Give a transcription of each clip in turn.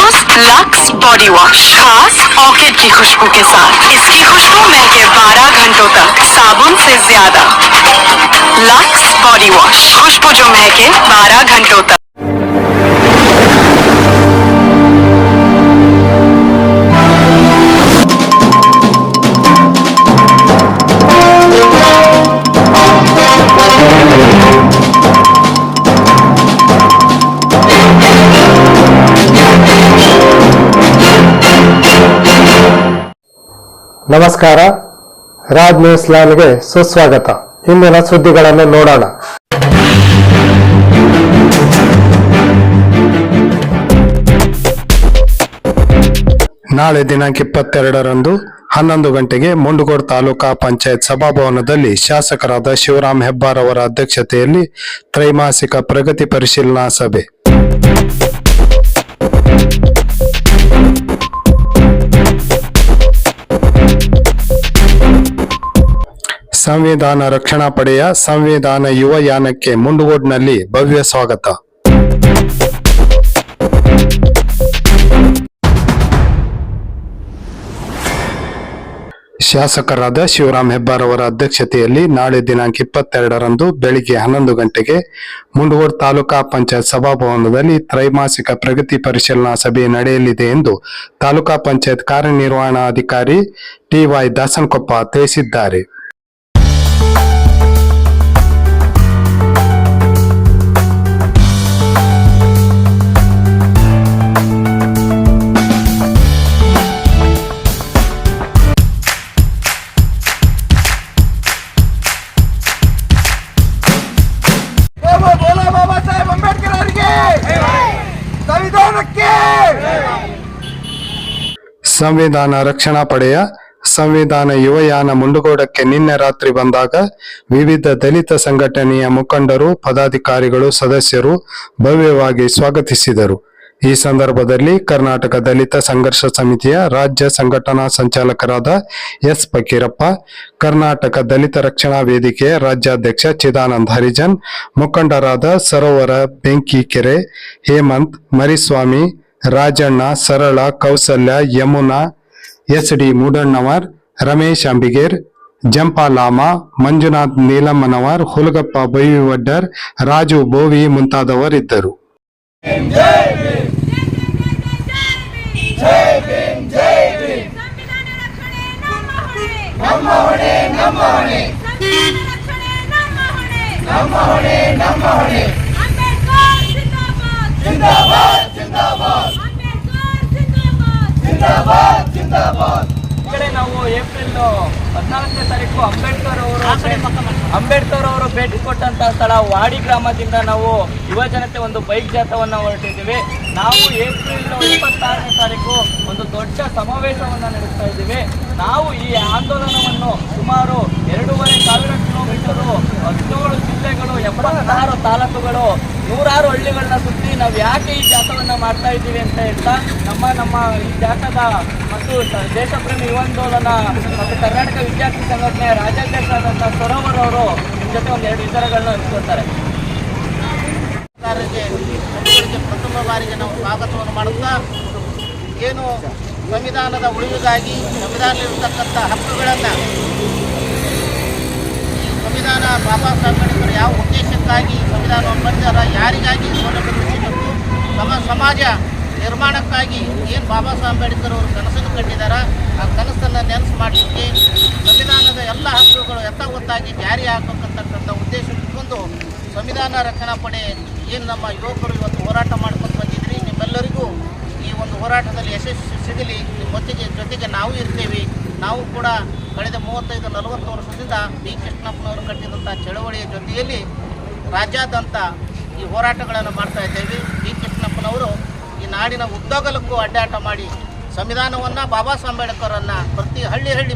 Introduce lux body wash, खास orchid की खुशबू के साथ। इसकी खुशबू महके 12 घंटों तक, साबुन से ज्यादा। लक्स बॉडी वॉश, खुशबू जो महके 12 घंटों तक। ನಮಸ್ಕಾರ, ರಾಜ್ ನ್ಯೂಸ್ ಲೈನ್ಗೆ ಸುಸ್ವಾಗತ. ಇಂದಿನ ಸುದ್ದಿಗಳನ್ನು ನೋಡೋಣ. ನಾಳೆ ದಿನಾಂಕ 22ರಂದು 11 ಗಂಟೆಗೆ ಮುಂಡಗೋಡ ತಾಲೂಕಾ ಪಂಚಾಯತ್ ಸಭಾಭವನದಲ್ಲಿ ಶಾಸಕರಾದ ಶಿವರಾಮ್ ಹೆಬ್ಬಾರ್ ಅವರ ಅಧ್ಯಕ್ಷತೆಯಲ್ಲಿ ತ್ರೈಮಾಸಿಕ ಪ್ರಗತಿ ಪರಿಶೀಲನಾ ಸಭೆ. ಸಂವಿಧಾನ ರಕ್ಷಣಾ ಪಡೆಯ ಸಂವಿಧಾನ ಯುವ ಯಾನಕ್ಕೆ ಮುಂಡಗೋಡ್ನಲ್ಲಿ ಭವ್ಯ ಸ್ವಾಗತ. ಶಾಸಕರಾದ ಶಿವರಾಮ್ ಹೆಬ್ಬಾರ್ ಅವರ ಅಧ್ಯಕ್ಷತೆಯಲ್ಲಿ ನಾಳೆ ದಿನಾಂಕ 22ರಂದು ಬೆಳಿಗ್ಗೆ 11 ಗಂಟೆಗೆ ಮುಂಡಗೋಡ ತಾಲೂಕಾ ಪಂಚಾಯತ್ ಸಭಾಭವನದಲ್ಲಿ ತ್ರೈಮಾಸಿಕ ಪ್ರಗತಿ ಪರಿಶೀಲನಾ ಸಭೆ ನಡೆಯಲಿದೆ ಎಂದು ತಾಲೂಕಾ ಪಂಚಾಯತ್ ಕಾರ್ಯನಿರ್ವಹಣಾಧಿಕಾರಿ TY ದಾಸನಕೊಪ್ಪ ತಿಳಿಸಿದ್ದಾರೆ. ಸಂವಿಧಾನ ರಕ್ಷಣಾ ಪಡೆಯ ಸಂವಿಧಾನ ಯುವಯಾನ ಮುಂಡಗೋಡಕ್ಕೆ ನಿನ್ನೆ ರಾತ್ರಿ ಬಂದಾಗ ವಿವಿಧ ದಲಿತ ಸಂಘಟನೆಯ ಮುಖಂಡರು, ಪದಾಧಿಕಾರಿಗಳು, ಸದಸ್ಯರು ಭವ್ಯವಾಗಿ ಸ್ವಾಗತಿಸಿದರು. ಈ ಸಂದರ್ಭದಲ್ಲಿ ಕರ್ನಾಟಕ ದಲಿತ ಸಂಘರ್ಷ ಸಮಿತಿಯ ರಾಜ್ಯ ಸಂಘಟನಾ ಸಂಚಾಲಕರಾದ ಎಸ್ ಫಕೀರಪ್ಪ, ಕರ್ನಾಟಕ ದಲಿತ ರಕ್ಷಣಾ ವೇದಿಕೆಯ ರಾಜ್ಯಾಧ್ಯಕ್ಷ ಚಿದಾನಂದ ಹರಿಜನ್, ಮುಖಂಡರಾದ ಸರೋವರ ಬೆಂಕಿಕೆರೆ, ಹೇಮಂತ್, ಮರಿಸ್ವಾಮಿ, ರಾಜಣ್ಣ, ಸರಳ, ಕೌಸಲ್ಯ, ಯಮುನಾ, SD ಮೂಡಣ್ಣವರ್, ರಮೇಶ್ ಅಂಬಿಗೇರ್, ಜಂಪಾ ಲಾಮಾ, ಮಂಜುನಾಥ್ ನೀಲಮ್ಮನವರ್, ಹುಲಗಪ್ಪ ಬೈವಿವಡ್ಡರ್, ರಾಜು ಬೋವಿ ಮುಂತಾದವರಿದ್ದರು. ನಾವು ಏಪ್ರಿಲ್ 14ನೇ ತಾರೀಕು ಅಂಬೇಡ್ಕರ್ ಅವರು ಭೇಟಿ ಕೊಟ್ಟಂತಹ ಸ್ಥಳ ವಾಡಿ ಗ್ರಾಮದಿಂದ ನಾವು ಯುವ ಜನತೆ ಒಂದು ಬೈಕ್ ಜಾಥಾವನ್ನು ಹೊರಟಿದ್ದೀವಿ. ನಾವು ಏಪ್ರಿಲ್ 26ನೇ ತಾರೀಕು ಒಂದು ದೊಡ್ಡ ಸಮಾವೇಶವನ್ನು ನಡೆಸ್ತಾ ಇದ್ದೀವಿ. ನಾವು ಈ ಆಂದೋಲನವನ್ನು ಸುಮಾರು 2,500 ಕಿಲೋಮೀಟರು, 17 ಜಿಲ್ಲೆಗಳು, 86 ತಾಲೂಕುಗಳು, 100 ಹಳ್ಳಿಗಳನ್ನ ಸುತ್ತಿ ನಾವು ಯಾಕೆ ಈ ಜಾಥಾವನ್ನು ಮಾಡ್ತಾ ಇದ್ದೀವಿ ಅಂತ ಹೇಳ್ತಾ ನಮ್ಮ ಈ ಜಾಥಾದ ಮತ್ತು ದೇಶಪ್ರೇಮಿ ಯುವ ಆಂದೋಲನ ಮತ್ತು ಕರ್ನಾಟಕ ವಿದ್ಯಾರ್ಥಿ ಸಂಘಟನೆಯ ರಾಜ್ಯಾಧ್ಯಕ್ಷರಾದಂಥ ಸರೋವರ್ ಅವರು ನಿಮ್ಮ ಜೊತೆ ಒಂದೆರಡು ವಿಚಾರಗಳನ್ನ ಹಂಚ್ಕೊಳ್ತಾರೆ. ಪ್ರಥಮ ಬಾರಿಗೆ ನಾವು ಸ್ವಾಗತವನ್ನು ಮಾಡುತ್ತಾ, ಏನು ಸಂವಿಧಾನದ ಉಳಿವಿಗಾಗಿ ಸಂವಿಧಾನದಲ್ಲಿರತಕ್ಕಂಥ ಹಕ್ಕುಗಳನ್ನು, ಸಂವಿಧಾನ ಬಾಬಾ ಸಾಹೇಬ್ ಅಂಬೇಡ್ಕರ್ ಯಾವ ಉದ್ದೇಶಕ್ಕಾಗಿ ಸಂವಿಧಾನವನ್ನು ಬರೆದಾರ, ಯಾರಿಗಾಗಿ ಸೌಲಭ್ಯ ಕಲ್ಪಿಸಬೇಕು, ಸಮಾಜ ನಿರ್ಮಾಣಕ್ಕಾಗಿ ಏನು ಬಾಬಾ ಸಾಹೇಬ್ ಅಂಬೇಡ್ಕರ್ ಅವರು ಕನಸನ್ನು ಕಂಡಿದ್ದಾರೆ, ಆ ಕನಸನ್ನು ನೆನಸು ಮಾಡಲಿಕ್ಕೆ ಸಂವಿಧಾನದ ಎಲ್ಲ ಹಕ್ಕುಗಳು ಯಥಾವತ್ತಾಗಿ ಜಾರಿ ಆಗಬೇಕಂತಕ್ಕಂಥ ಉದ್ದೇಶ ಇಟ್ಕೊಂಡು ಸಂವಿಧಾನ ರಕ್ಷಣಾ ಪಡೆ ಏನು ನಮ್ಮ ಯುವಕರು ಇವತ್ತು ಹೋರಾಟ ಮಾಡ್ಕೊಂಡು ಬಂದಿದ್ರಿ, ನಿಮ್ಮೆಲ್ಲರಿಗೂ ಈ ಒಂದು ಹೋರಾಟದಲ್ಲಿ ಯಶಸ್ಸು ಸಿಗಲಿ. ನಿಮ್ಮ ಜೊತೆಗೆ ನಾವು ಇರ್ತೇವೆ. ನಾವು ಕೂಡ ಕಳೆದ 35-40 ವರ್ಷದಿಂದ B. ಕೃಷ್ಣಪ್ಪನವರು ಕಟ್ಟಿದಂಥ ಚಳವಳಿಯ ಜೊತೆಯಲ್ಲಿ ರಾಜ್ಯಾದ್ಯಂತ ಈ ಹೋರಾಟಗಳನ್ನು ಮಾಡ್ತಾ ಇದ್ದೇವೆ. B. ಕೃಷ್ಣಪ್ಪನವರು ಈ ನಾಡಿನ ಉದ್ದಗಲಕ್ಕೂ ಅಡ್ಡಾಟ ಮಾಡಿ ಸಂವಿಧಾನವನ್ನು, ಬಾಬಾ ಸಾಹೇಬ್ ಅಂಬೇಡ್ಕರನ್ನು ಪ್ರತಿ ಹಳ್ಳಿ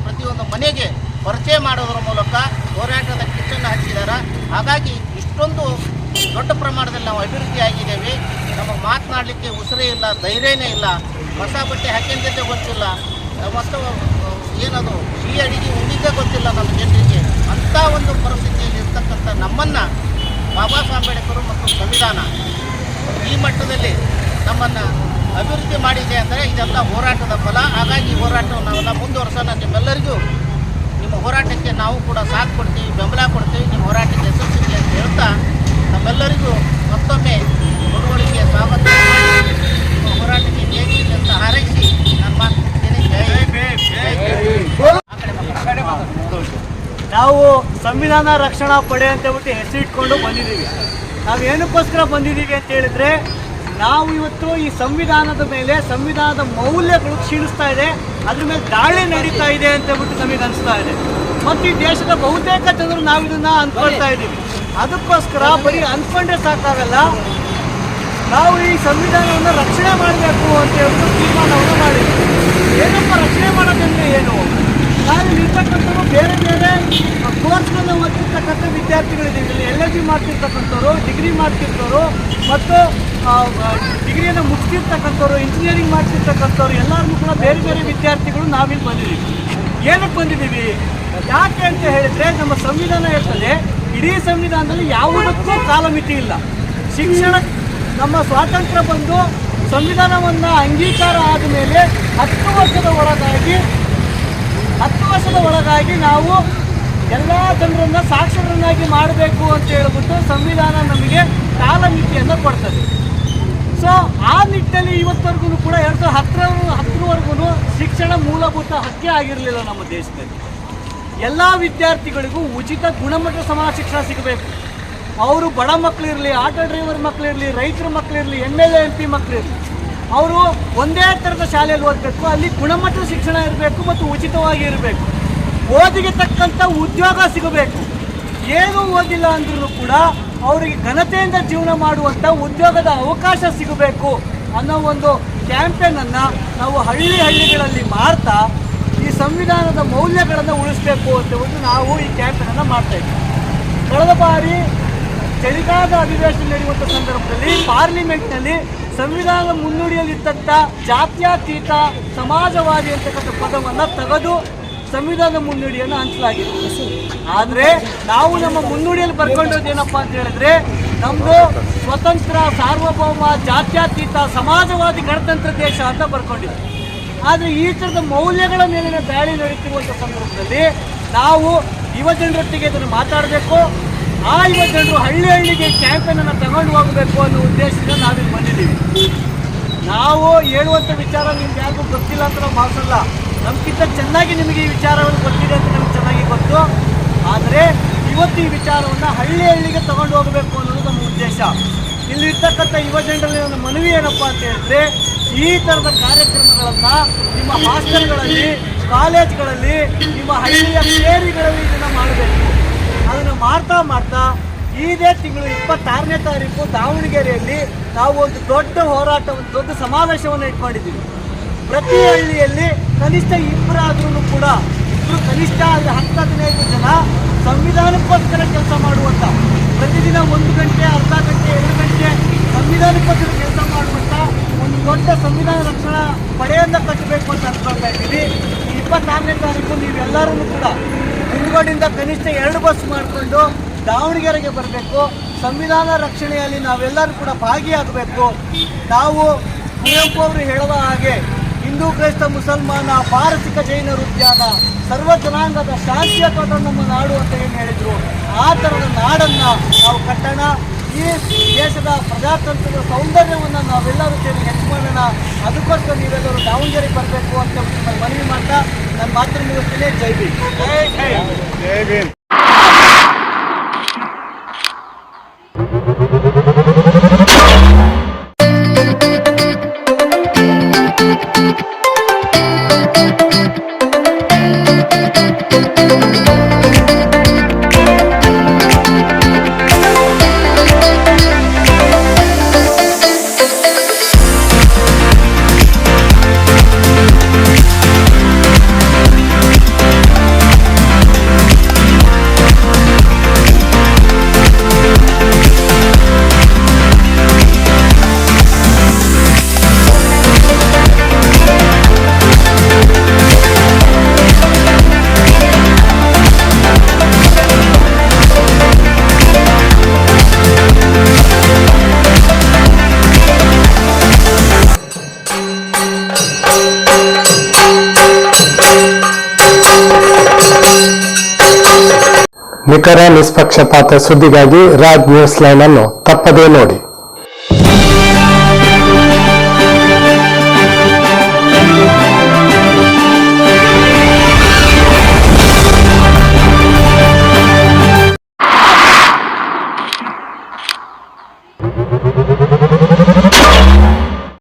ಪ್ರತಿಯೊಂದು ಮನೆಗೆ ಪರಿಚಯ ಮಾಡೋದ್ರ ಮೂಲಕ ಹೋರಾಟದ ಕಿಚ್ಚನ್ನು ಹಚ್ಚಿದ್ದಾರೆ. ಹಾಗಾಗಿ ಇಷ್ಟೊಂದು ದೊಡ್ಡ ಪ್ರಮಾಣದಲ್ಲಿ ನಾವು ಅಭಿವೃದ್ಧಿ ಆಗಿದ್ದೇವೆ. ನಮಗೆ ಮಾತನಾಡಲಿಕ್ಕೆ ಉಸಿರೇ ಇಲ್ಲ, ಧೈರ್ಯನೇ ಇಲ್ಲ. ಹೊಸ ಬಟ್ಟೆ ಹಾಕಿಂದತೆ ಗೊತ್ತಿಲ್ಲ, ಮತ್ತು ಏನದು ಸಿಹಿ ಅಡಿಗೆ ಉಳಿದೇ ಗೊತ್ತಿಲ್ಲ ನಮ್ಮ ಜನರಿಗೆ. ಅಂಥ ಒಂದು ಪರಿಸ್ಥಿತಿಯಲ್ಲಿ ಇರ್ತಕ್ಕಂಥ ನಮ್ಮನ್ನು ಬಾಬಾ ಸಾಹೇಬ್ ಅಂಬೇಡ್ಕರ್ ಮತ್ತು ಸಂವಿಧಾನ ಈ ಮಟ್ಟದಲ್ಲಿ ನಮ್ಮನ್ನು ಅಭಿವೃದ್ಧಿ ಮಾಡಿದೆ ಅಂದರೆ ಇದೆಲ್ಲ ಹೋರಾಟದ ಫಲ. ಹಾಗಾಗಿ ಈ ಹೋರಾಟವನ್ನು ನಾವೆಲ್ಲ ಮುಂದುವರ್ಸೋಣ. ನಿಮ್ಮೆಲ್ಲರಿಗೂ ನಿಮ್ಮ ಹೋರಾಟಕ್ಕೆ ನಾವು ಕೂಡ ಸಾಥ್ ಕೊಡ್ತೀವಿ, ಬೆಂಬಲ ಕೊಡ್ತೀವಿ. ನಿಮ್ಮ ಹೋರಾಟಕ್ಕೆ ಯಶಸ್ಸಿದೆ ಅಂತ ಹೇಳ್ತಾ ನಮ್ಮೆಲ್ಲರಿಗೂ ಮತ್ತೊಮ್ಮೆ ಮುಳುವಳಿಗೆ ಸ್ವಾಗತ ಮಾಡಿ ನಿಮ್ಮ ಹೋರಾಟಕ್ಕೆ ಜಯಗಳಿದೆ ಅಂತ ಹಾರೈಸಿ ನಾನು ಮಾತುಕೊಡ್ತೀನಿ. ನಾವು ಸಂವಿಧಾನ ರಕ್ಷಣಾ ಪಡೆ ಅಂತ ಹೇಳ್ಬಿಟ್ಟು ಹೆಸರಿಟ್ಕೊಂಡು ಬಂದಿದ್ದೀವಿ. ನಾವು ಏನಕ್ಕೋಸ್ಕರ ಬಂದಿದ್ದೀವಿ ಅಂತ ಹೇಳಿದ್ರೆ, ನಾವು ಇವತ್ತು ಈ ಸಂವಿಧಾನದ ಮೇಲೆ ಸಂವಿಧಾನದ ಮೌಲ್ಯಗಳು ಕ್ಷೀಣಿಸ್ತಾ ಇದೆ, ಅದ್ರ ಮೇಲೆ ದಾಳಿ ನಡೀತಾ ಇದೆ ಅಂತ ಹೇಳ್ಬಿಟ್ಟು ನಮಗೆ ಅನಿಸ್ತಾ ಇದೆ. ಮತ್ತು ಈ ದೇಶದ ಬಹುತೇಕ ಜನರು ನಾವು ಇದನ್ನ ಅಂದ್ಕೊಳ್ತಾ ಇದ್ದೀವಿ. ಅದಕ್ಕೋಸ್ಕರ ಬರೀ ಅಂದ್ಕೊಂಡ್ರೆ ಸಾಕಾಗಲ್ಲ, ನಾವು ಈ ಸಂವಿಧಾನವನ್ನು ರಕ್ಷಣೆ ಮಾಡಬೇಕು ಅಂತ ಹೇಳ್ಬಿಟ್ಟು ತೀರ್ಮಾನವನ್ನು ಮಾಡಿದ್ವಿ. ಏನಪ್ಪ ರಕ್ಷಣೆ ಮಾಡೋದಂದ್ರೆ ಏನು? ನಾವು ಇರ್ತಕ್ಕಂಥವ್ರು ಬೇರೆ ಬೇರೆ ಕೋರ್ಸ್ಗಳನ್ನ ಓದ್ತಿರ್ತಕ್ಕಂಥ ವಿದ್ಯಾರ್ಥಿಗಳಿದ್ದೀವಿ. ಇಲ್ಲಿ LLB ಮಾಡ್ತಿರ್ತಕ್ಕಂಥವ್ರು, ಡಿಗ್ರಿ ಮಾಡ್ತಿರ್ತವರು, ಮತ್ತು ಡಿಗ್ರಿಯನ್ನು ಮುಗಿಸಿರ್ತಕ್ಕಂಥವ್ರು, ಇಂಜಿನಿಯರಿಂಗ್ ಮಾಡ್ತಿರ್ತಕ್ಕಂಥವ್ರು, ಎಲ್ಲರಿಗೂ ಕೂಡ ಬೇರೆ ಬೇರೆ ವಿದ್ಯಾರ್ಥಿಗಳು ನಾವಿಲ್ಲಿ ಬಂದಿದ್ದೀವಿ. ಏನಕ್ಕೆ ಬಂದಿದ್ದೀವಿ? ಯಾಕೆ ಅಂತ ಹೇಳಿದರೆ, ನಮ್ಮ ಸಂವಿಧಾನ ಹೇಳ್ತದೆ, ಇಡೀ ಸಂವಿಧಾನದಲ್ಲಿ ಯಾವುದಕ್ಕೂ ಕಾಲಮಿತಿ ಇಲ್ಲ. ಶಿಕ್ಷಣ, ನಮ್ಮ ಸ್ವಾತಂತ್ರ್ಯ ಬಂದು ಸಂವಿಧಾನವನ್ನು ಅಂಗೀಕಾರ ಆದ ಮೇಲೆ 10 ವರ್ಷದ ಒಳಗಾಗಿ ನಾವು ಎಲ್ಲ ಜನರನ್ನು ಸಾಕ್ಷರರನ್ನಾಗಿ ಮಾಡಬೇಕು ಅಂತ ಹೇಳ್ಬಿಟ್ಟು ಸಂವಿಧಾನ ನಮಗೆ ಕಾಲಮಿತಿಯನ್ನು ಕೊಡ್ತದೆ. ಸೊ ಆ ನಿಟ್ಟಿನಲ್ಲಿ ಇವತ್ತವರೆಗೂ ಕೂಡ 2010ರವರೆಗೂ ಶಿಕ್ಷಣ ಮೂಲಭೂತ ಹಕ್ಕೇ ಆಗಿರಲಿಲ್ಲ ನಮ್ಮ ದೇಶದಲ್ಲಿ. ಎಲ್ಲ ವಿದ್ಯಾರ್ಥಿಗಳಿಗೂ ಉಚಿತ ಗುಣಮಟ್ಟ ಸಮಾನ ಶಿಕ್ಷಣ ಸಿಗಬೇಕು. ಅವರು ಬಡ ಮಕ್ಕಳಿರಲಿ, ಆಟೋ ಡ್ರೈವರ್ ಮಕ್ಕಳಿರಲಿ, ರೈತರ ಮಕ್ಕಳಿರಲಿ, MLA MP ಮಕ್ಕಳಿರಲಿ, ಅವರು ಒಂದೇ ಥರದ ಶಾಲೆಯಲ್ಲಿ ಓದಬೇಕು. ಅಲ್ಲಿ ಗುಣಮಟ್ಟದ ಶಿಕ್ಷಣ ಇರಬೇಕು ಮತ್ತು ಉಚಿತವಾಗಿ ಇರಬೇಕು. ಓದಿಗೆ ತಕ್ಕಂಥ ಉದ್ಯೋಗ ಸಿಗಬೇಕು. ಏನೂ ಓದಿಲ್ಲ ಅಂದ್ರೂ ಕೂಡ ಅವರಿಗೆ ಘನತೆಯಿಂದ ಜೀವನ ಮಾಡುವಂಥ ಉದ್ಯೋಗದ ಅವಕಾಶ ಸಿಗಬೇಕು ಅನ್ನೋ ಒಂದು ಕ್ಯಾಂಪೇನನ್ನು ನಾವು ಹಳ್ಳಿಗಳಲ್ಲಿ ಮಾಡ್ತಾ ಈ ಸಂವಿಧಾನದ ಮೌಲ್ಯಗಳನ್ನು ಉಳಿಸಬೇಕು ಅಂತ ಒಂದು ನಾವು ಈ ಕ್ಯಾಂಪೇನನ್ನು ಮಾಡ್ತಾಯಿದ್ದೀವಿ. ಕಳೆದ ಬಾರಿ ಚಳಿಗಾಲದ ಅಧಿವೇಶನ ನಡೆಯುವಂಥ ಸಂದರ್ಭದಲ್ಲಿ ಪಾರ್ಲಿಮೆಂಟ್ನಲ್ಲಿ ಸಂವಿಧಾನದ ಮುನ್ನುಡಿಯಲ್ಲಿದ್ದಂಥ ಜಾತ್ಯತೀತ ಸಮಾಜವಾದಿ ಅಂತಕ್ಕಂಥ ಪದವನ್ನು ತೆಗೆದು ಸಂವಿಧಾನದ ಮುನ್ನುಡಿಯನ್ನು ಹಂಚಲಾಗಿದೆ. ಆದರೆ ನಾವು ನಮ್ಮ ಮುನ್ನುಡಿಯಲ್ಲಿ ಬರ್ಕೊಂಡೋದೇನಪ್ಪ ಅಂತ ಹೇಳಿದ್ರೆ, ನಮ್ಮದು ಸ್ವತಂತ್ರ, ಸಾರ್ವಭೌಮ, ಜಾತ್ಯತೀತ, ಸಮಾಜವಾದಿ ಗಣತಂತ್ರ ದೇಶ ಅಂತ ಬರ್ಕೊಂಡಿದ್ದೀವಿ. ಆದರೆ ಈ ಥರದ ಮೌಲ್ಯಗಳ ಮೇಲಿನ ದಾಳಿ ನಡೀತಿರುವಂಥ ಸಂದರ್ಭದಲ್ಲಿ ನಾವು ಯುವ ಜನರೊಟ್ಟಿಗೆ ಇದನ್ನು ಮಾತಾಡಬೇಕು. ಆ ಯುವ ಜನರು ಹಳ್ಳಿಗೆ ಕ್ಯಾಂಪೇನನ್ನು ತಗೊಂಡು ಹೋಗಬೇಕು ಅನ್ನೋ ಉದ್ದೇಶದಿಂದ ನಾವಿಲ್ಲಿ ಬಂದಿದ್ದೀವಿ. ನಾವು ಹೇಳುವಂಥ ವಿಚಾರ ನಿಮ್ಗೆ ಯಾರಿಗೂ ಗೊತ್ತಿಲ್ಲ ಅಂತ ನಾವು ಭಾವಿಸಲ್ಲ. ನಮಗಿಂತ ಚೆನ್ನಾಗಿ ನಿಮಗೆ ಈ ವಿಚಾರವನ್ನು ಗೊತ್ತಿದೆ ಅಂತ ನಮ್ಗೆ ಚೆನ್ನಾಗಿ ಗೊತ್ತು. ಆದರೆ ಇವತ್ತು ಈ ವಿಚಾರವನ್ನು ಹಳ್ಳಿಗೆ ತಗೊಂಡು ಹೋಗಬೇಕು ಅನ್ನೋದು ನಮ್ಮ ಉದ್ದೇಶ. ಇಲ್ಲಿರ್ತಕ್ಕಂಥ ಯುವ ಜನರಲ್ಲಿ ನನ್ನ ಮನವಿ ಏನಪ್ಪ ಅಂತ ಹೇಳಿದ್ರೆ, ಈ ಥರದ ಕಾರ್ಯಕ್ರಮಗಳನ್ನು ನಿಮ್ಮ ಹಾಸ್ಟೆಲ್ಗಳಲ್ಲಿ, ಕಾಲೇಜ್ಗಳಲ್ಲಿ, ನಿಮ್ಮ ಹಳ್ಳಿಯ ಸೇರಿಗಳಲ್ಲಿ ಇದನ್ನು ಮಾಡಬೇಕು. ಅದನ್ನು ಮಾಡ್ತಾ ಇದೇ ತಿಂಗಳು 26ನೇ ತಾರೀಕು ದಾವಣಗೆರೆಯಲ್ಲಿ ನಾವು ಒಂದು ದೊಡ್ಡ ಹೋರಾಟ, ಒಂದು ದೊಡ್ಡ ಸಮಾವೇಶವನ್ನು ಇಟ್ಕೊಂಡಿದ್ದೀವಿ. ಪ್ರತಿ ಹಳ್ಳಿಯಲ್ಲಿ ಕನಿಷ್ಠ 2 ಆದ್ರೂ ಕೂಡ, ಕನಿಷ್ಠ 10-15 ಜನ ಸಂವಿಧಾನಕ್ಕೋಸ್ಕರ ಕೆಲಸ ಮಾಡುವಂಥ, ಪ್ರತಿದಿನ 1 ಗಂಟೆ, ಅರ್ಧ ಗಂಟೆ, 2 ಗಂಟೆ ಸಂವಿಧಾನಕ್ಕೋಸ್ಕರ ಕೆಲಸ ಮಾಡುವಂಥ ಒಂದು ದೊಡ್ಡ ಸಂವಿಧಾನ ರಕ್ಷಣಾ ಪಡೆಯನ್ನು ಕಟ್ಟಬೇಕು ಅಂತ ಅಂದ್ಕೊಳ್ತಾ ಇದ್ದೀವಿ. ಈ 26ನೇ ತಾರೀಕು ನೀವೆಲ್ಲರೂ ಕೂಡ ಕುಂದಗೋಡಿಂದ ಕನಿಷ್ಠ 2 ಬಸ್ ಮಾಡಿಕೊಂಡು ದಾವಣಗೆರೆಗೆ ಬರಬೇಕು. ಸಂವಿಧಾನ ರಕ್ಷಣೆಯಲ್ಲಿ ನಾವೆಲ್ಲರೂ ಕೂಡ ಭಾಗಿಯಾಗಬೇಕು. ನಾವು ಕುವೆಂಪು ಅವರು ಹೇಳುವ ಹಾಗೆ ಹಿಂದೂ, ಕ್ರೈಸ್ತ, ಮುಸಲ್ಮಾನ, ಪಾರಸಿಕ, ಜೈನರು ಉದ್ಯಾನ, ಸರ್ವ ಜನಾಂಗದ ಶಾಂತಿಯ ತೋಟ ನಮ್ಮ ನಾಡು ಅಂತ ಏನು ಹೇಳಿದರು, ಆ ಥರದ ನಾಡನ್ನು ನಾವು ಕಟ್ಟೋಣ. ಈ ದೇಶದ ಪ್ರಜಾತಂತ್ರದ ಸೌಂದರ್ಯವನ್ನು ನಾವೆಲ್ಲರೂ ಸೇರಿ ಹೆಚ್ಚು ಮಾಡೋಣ. ಅದಕ್ಕೋಸ್ಕರ ನೀವೆಲ್ಲರೂ ದಾವಣಗೆರೆಗೆ ಬರಬೇಕು ಅಂತ ಮನವಿ ಮಾಡ್ತಾ ನನ್ನ ಮಾತೃ ಮುಗಿಸ್ತೀನಿ. ಜೈ ಭೀಮ್. ಜೈ ಭೀಮ್. ನಿಖರ ನಿಷ್ಪಕ್ಷಪಾತ ಸುದ್ದಿಗಾಗಿ ರಾಜ್ ನ್ಯೂಸ್ ಲೈನ್ ಅನ್ನು ತಪ್ಪದೇ ನೋಡಿ.